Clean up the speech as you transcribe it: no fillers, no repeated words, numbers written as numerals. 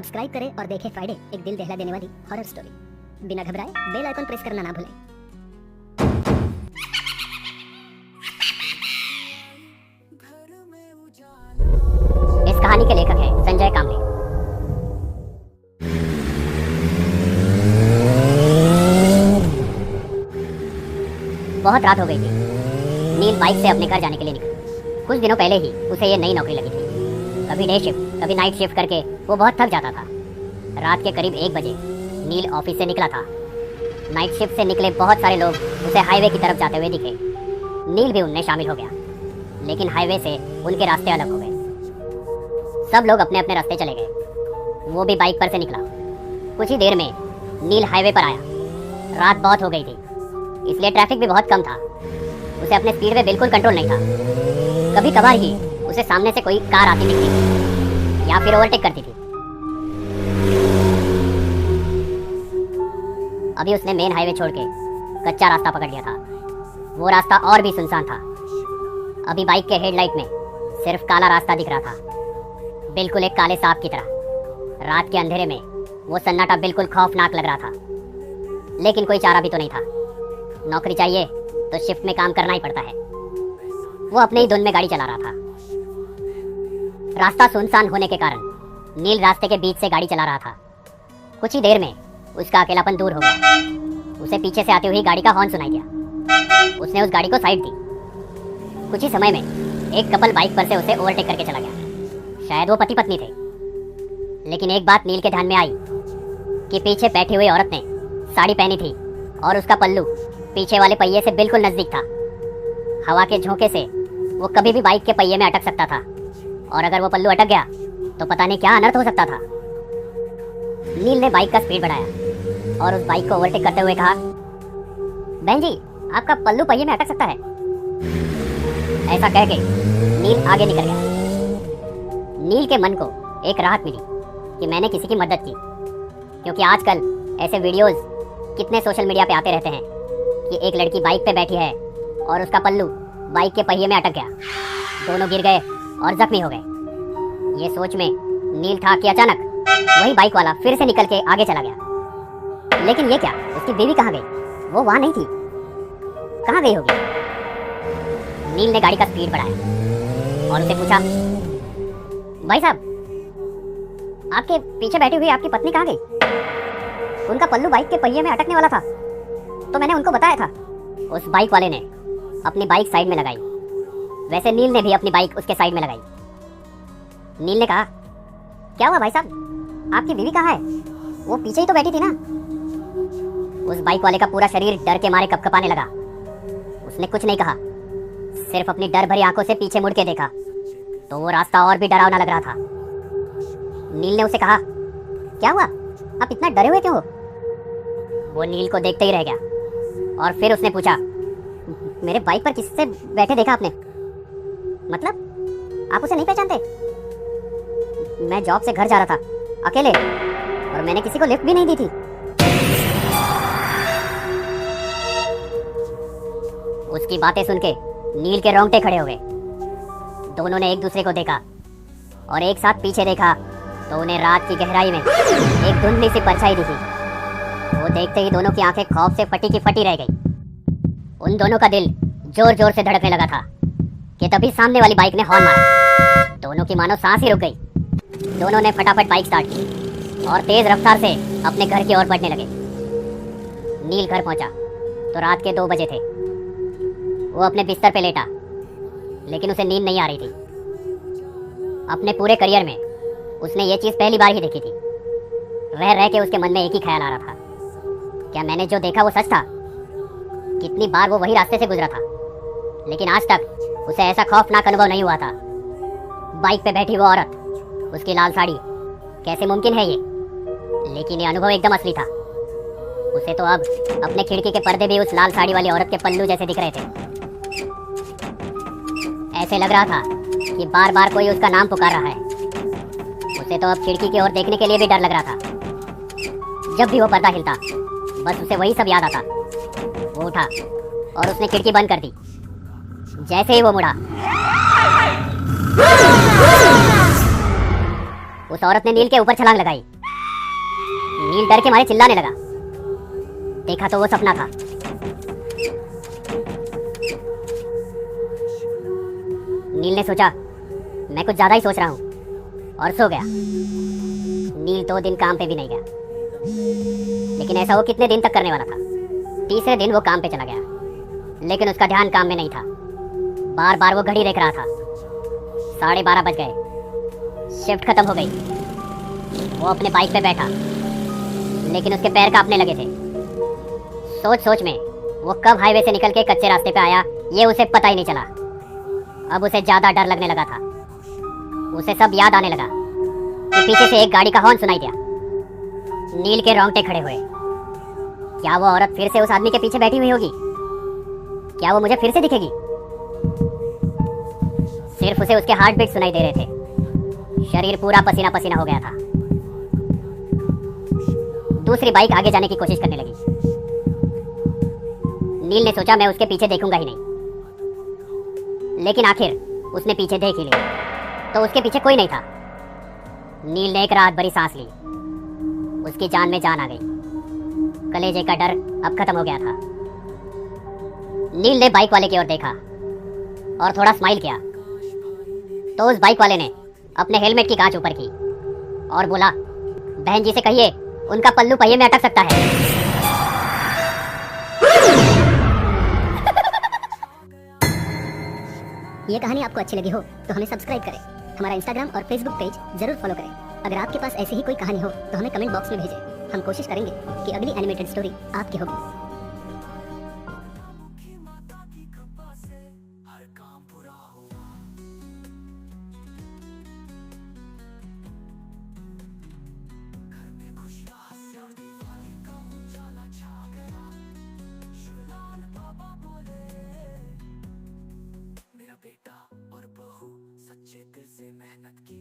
Subscribe करें और देखें फ्राइडे, एक दिल दहला देने वाली हॉरर स्टोरी। बिना घबराए बेल आइकन प्रेस करना ना भूलें। इस कहानी के लेखक हैं संजय कामले। बहुत रात हो गई थी। नील बाइक से अपने घर जाने के लिए निकला। कुछ दिनों पहले ही उसे ये नई नौकरी लगी थी। कभी डे शिफ्ट, कभी नाइट शिफ्ट करके वो बहुत थक जाता था। रात के करीब 1 बजे नील ऑफिस से निकला था। नाइट शिफ्ट से निकले बहुत सारे लोग उसे हाईवे की तरफ जाते हुए दिखे। नील भी उनमें शामिल हो गया, लेकिन हाईवे से उनके रास्ते अलग हो गए। सब लोग अपने अपने रास्ते चले गए। वो भी बाइक पर से निकला। कुछ ही देर में नील हाईवे पर आया। रात बहुत हो गई थी, इसलिए ट्रैफिक भी बहुत कम था। उसे अपने स्पीड में बिल्कुल कंट्रोल नहीं था। कभी कभार ही उसे सामने से कोई कार आती दिखती थी या फिर ओवरटेक करती थी। अभी उसने मेन हाईवे छोड़ के कच्चा रास्ता पकड़ लिया था। वो रास्ता और भी सुनसान था। अभी बाइक के हेडलाइट में सिर्फ काला रास्ता दिख रहा था, बिल्कुल एक काले सांप की तरह। रात के अंधेरे में वो सन्नाटा बिल्कुल खौफनाक लग रहा था, लेकिन कोई चारा भी तो नहीं था। नौकरी चाहिए तो शिफ्ट में काम करना ही पड़ता है। वो अपने ही धुन में गाड़ी चला रहा था। रास्ता सुनसान होने के कारण नील रास्ते के बीच से गाड़ी चला रहा था। कुछ ही देर में उसका अकेलापन दूर हो गया। उसे पीछे से आती हुई गाड़ी का हॉर्न सुनाई दिया। उसने उस गाड़ी को साइड दी। कुछ ही समय में एक कपल बाइक पर से उसे ओवरटेक करके चला गया। शायद वो पति पत्नी थे। लेकिन एक बात नील के ध्यान में आई कि पीछे बैठी हुई औरत ने साड़ी पहनी थी और उसका पल्लू पीछे वाले पहिए से बिल्कुल नजदीक था। हवा के झोंके से वो कभी भी बाइक के पहिए में अटक सकता था, और अगर वो पल्लू अटक गया तो पता नहीं क्या अनर्थ हो सकता था। नील ने बाइक का स्पीड बढ़ाया और उस बाइक को ओवरटेक करते हुए कहा, बहन जी, आपका पल्लू पहिए में अटक सकता है। ऐसा कह के नील आगे निकल गया। नील के मन को एक राहत मिली कि मैंने किसी की मदद की, क्योंकि आजकल ऐसे वीडियोस कितने सोशल मीडिया पे आते रहते हैं कि एक लड़की बाइक पे बैठी है और उसका पल्लू बाइक के पहिए में अटक गया। दोनों गिर गए और जख्मी हो गए। ये सोच में नील था कि अचानक वही बाइक वाला फिर से निकल के आगे चला गया। लेकिन ये क्या, उसकी बीवी कहाँ गई? वो वहां नहीं थी। कहाँ गई होगी? नील ने गाड़ी का स्पीड बढ़ाया और उसे पूछा, भाई साहब, आपके पीछे बैठी हुई आपकी पत्नी कहाँ गई? उनका पल्लू बाइक के पहिए में अटकने वाला था तो मैंने उनको बताया था। उस बाइक वाले ने अपनी बाइक साइड में लगाई। वैसे नील ने भी अपनी बाइक उसके साइड में लगाई। नील ने कहा, क्या हुआ भाई साहब, आपकी बीवी कहाँ है? वो पीछे ही तो बैठी थी ना। उस बाइक वाले का पूरा शरीर डर के मारे कपकपाने लगा। उसने कुछ नहीं कहा, सिर्फ अपनी डर भरी आंखों से पीछे मुड़ के देखा तो वो रास्ता और भी डरावना लग रहा था। नील ने उसे कहा, क्या हुआ, आप इतना डरे हुए क्यों हो? वो नील को देखते ही रह गया और फिर उसने पूछा, मेरे बाइक पर किससे बैठे देखा आपने? मतलब आप उसे नहीं पहचानते? मैं जॉब से घर जा रहा था अकेले, और मैंने किसी को लिफ्ट भी नहीं दी थी। उसकी बातें सुन के नील के रोंगटे खड़े हो गए। दोनों ने एक दूसरे को देखा और एक साथ पीछे देखा तो उन्हें रात की गहराई में एक धुंधली सी परछाई दिखी। वो देखते ही दोनों की आंखें खौफ से फटी की फटी रह गई। उन दोनों का दिल जोर जोर से धड़कने लगा था कि तभी सामने वाली बाइक ने हॉर्न मारा। दोनों की मानो सांस ही रुक गई। दोनों ने फटाफट बाइक स्टार्ट की और तेज रफ्तार से अपने घर की ओर बढ़ने लगे। नील घर पहुंचा तो रात के 2 बजे थे। वो अपने बिस्तर पे लेटा, लेकिन उसे नींद नहीं आ रही थी। अपने पूरे करियर में उसने ये चीज पहली बार ही देखी थी। रह के उसके मन में एक ही ख्याल आ रहा था, क्या मैंने जो देखा वो सच था? कितनी बार वो वही रास्ते से गुजरा था, लेकिन आज तक उसे ऐसा खौफनाक अनुभव नहीं हुआ था। बाइक पे बैठी वो औरत, उसकी लाल साड़ी, कैसे मुमकिन है ये? लेकिन ये अनुभव एकदम असली था। उसे तो अब अपने खिड़की के पर्दे भी उस लाल साड़ी वाली औरत के पल्लू जैसे दिख रहे थे। ऐसे लग रहा था कि बार बार कोई उसका नाम पुकार रहा है। उसे तो अब खिड़की की ओर देखने के लिए भी डर लग रहा था। जब भी वो पर्दा हिलता, बस उसे वही सब याद आता। वो उठा और उसने खिड़की बंद कर दी। जैसे ही वो मुड़ा, उस औरत ने नील के ऊपर छलांग लगाई। नील डर के मारे चिल्लाने लगा। देखा तो वो सपना था। नील ने सोचा मैं कुछ ज्यादा ही सोच रहा हूँ और सो गया। नील 2 दिन काम पे भी नहीं गया, लेकिन ऐसा वो कितने दिन तक करने वाला था। तीसरे दिन वो काम पे चला गया, लेकिन उसका ध्यान काम में नहीं था। बार बार वो घड़ी देख रहा था। 12:30 बज गए। शिफ्ट खत्म हो गई। वो अपने बाइक पे बैठा, लेकिन उसके पैर कांपने लगे थे। सोच सोच में वो कब हाईवे से निकल के कच्चे रास्ते पे आया, ये उसे पता ही नहीं चला। अब उसे ज्यादा डर लगने लगा था। उसे सब याद आने लगा कि पीछे से एक गाड़ी का हॉर्न सुनाई दिया। नील के रोंगटे खड़े हुए। क्या वो औरत फिर से उस आदमी के पीछे बैठी हुई होगी? क्या वो मुझे फिर से दिखेगी? सिर्फ उसे उसके हार्ट बीट सुनाई दे रहे थे। शरीर पूरा पसीना पसीना हो गया था। दूसरी बाइक आगे जाने की कोशिश करने लगी। नील ने सोचा मैं उसके पीछे देखूंगा ही नहीं, लेकिन आखिर उसने पीछे देख ही लिया तो उसके पीछे कोई नहीं था। नील ने एक राहत भरी सांस ली। उसकी जान में जान आ गई। कलेजे का डर अब खत्म हो गया था। नील ने बाइक वाले की ओर देखा और थोड़ा स्माइल किया तो उस बाइक वाले ने अपने हेलमेट की कांच ऊपर की और बोला, बहन जी से कहिए उनका पल्लू पहिए में अटक सकता है। ये कहानी आपको अच्छी लगी हो तो हमें सब्सक्राइब करें, हमारा इंस्टाग्राम और फेसबुक पेज जरूर फॉलो करें। अगर आपके पास ऐसी ही कोई कहानी हो तो हमें कमेंट बॉक्स में भेजें। हम कोशिश करेंगे कि अगली एनिमेटेड स्टोरी आपकी होगी। बेटा और बहू सच्चे दिल से मेहनत की